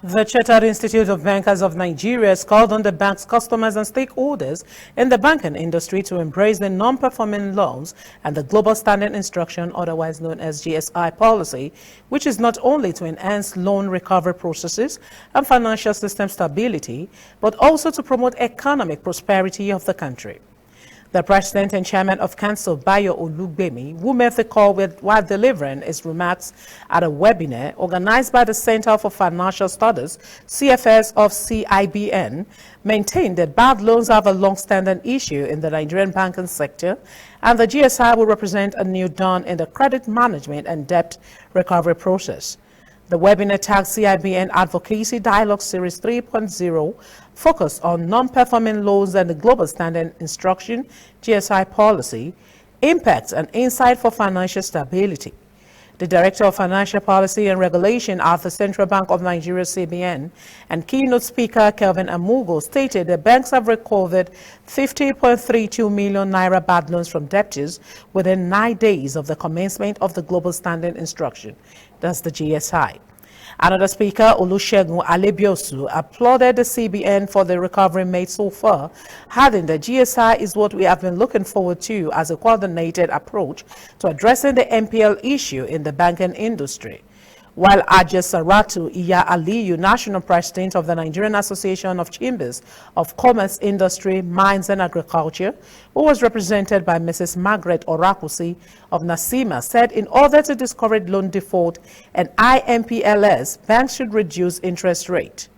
The Chartered Institute of Bankers of Nigeria has called on the bank's customers and stakeholders in the banking industry to embrace the non-performing loans and the Global Standard Instruction, otherwise known as GSI policy, which is not only to enhance loan recovery processes and financial system stability, but also to promote economic prosperity of the country. The president and chairman of council, Bayo Olugbemi, who made the call while delivering his remarks at a webinar organized by the Center for Financial Studies, CFS of Cibn, maintained that bad loans have a long-standing issue in the Nigerian banking sector, and the GSI will represent a new dawn in the credit management and debt recovery process. The webinar tagged Cibn Advocacy Dialogue Series 3.0 focused on non-performing loans and the Global Standard Instruction GSI policy, impacts and insight for financial stability. The Director of Financial Policy and Regulation at the Central Bank of Nigeria, Cibn, and keynote speaker Kelvin Amugo stated that banks have recovered 50.32 million naira bad loans from debtors within 9 days of the commencement of the Global Standard Instruction. That's the GSI. Another speaker, Olusegun Alebiosu, applauded the CBN for the recovery made so far, adding that GSI is what we have been looking forward to as a coordinated approach to addressing the NPL issue in the banking industry. While Ajay Saratu Iya Aliyu, National President of the Nigerian Association of Chambers of Commerce, Industry, Mines and Agriculture, who was represented by Mrs. Margaret Orakusi of Nasima, said in order to discourage loan default and IMPLS, banks should reduce interest rate.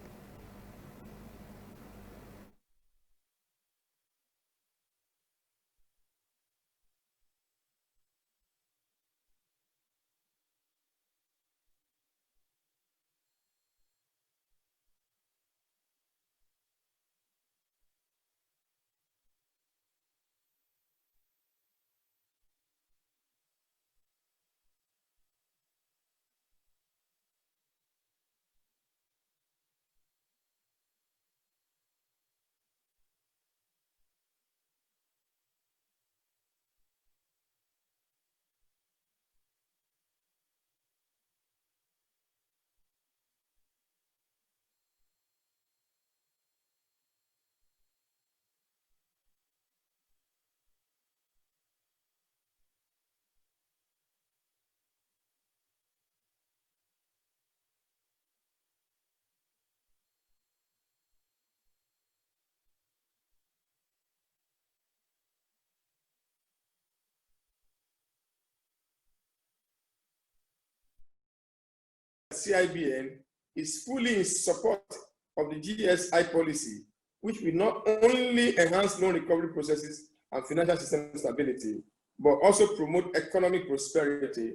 Cibn is fully in support of the GSI policy, which will not only enhance loan recovery processes and financial system stability, but also promote economic prosperity.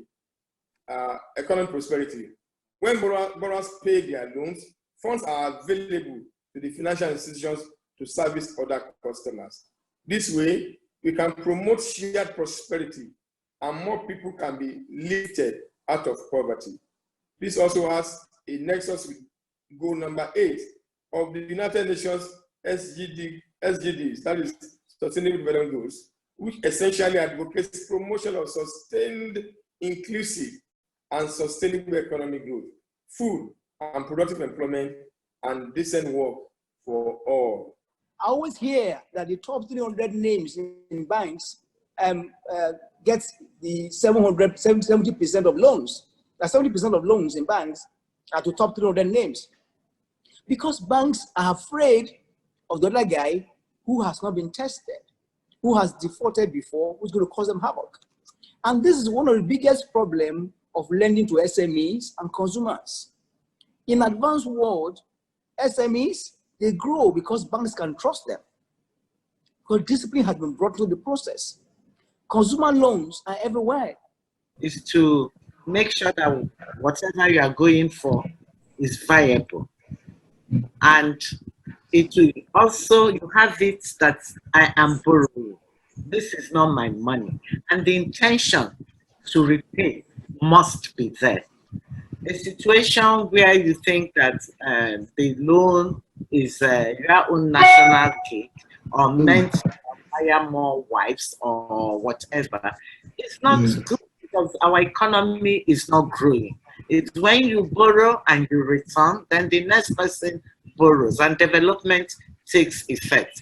When borrowers pay their loans, funds are available to the financial institutions to service other customers. This way, we can promote shared prosperity and more people can be lifted out of poverty. This also has a nexus with goal number 8 of the United Nations SDGs, that is Sustainable Development Goals, which essentially advocates promotion of sustained, inclusive, and sustainable economic growth, food and productive employment, and decent work for all. I always hear that the top 300 names in banks get the 70% of loans. 70% of loans in banks are to top 300 names. Because banks are afraid of the other guy who has not been tested, who has defaulted before, who's going to cause them havoc. And this is one of the biggest problems of lending to SMEs and consumers. In advanced world, SMEs, they grow because banks can trust them. Because discipline has been brought to the process. Consumer loans are everywhere. Is to make sure that whatever you are going for is viable. And it will also, you have it that I am borrowing. This is not my money. And the intention to repay must be there. A situation where you think that the loan is your own national cake or meant to hire more wives or whatever, it's not good because our economy is not growing. It's when you borrow and you return, then the next person borrows and development takes effect.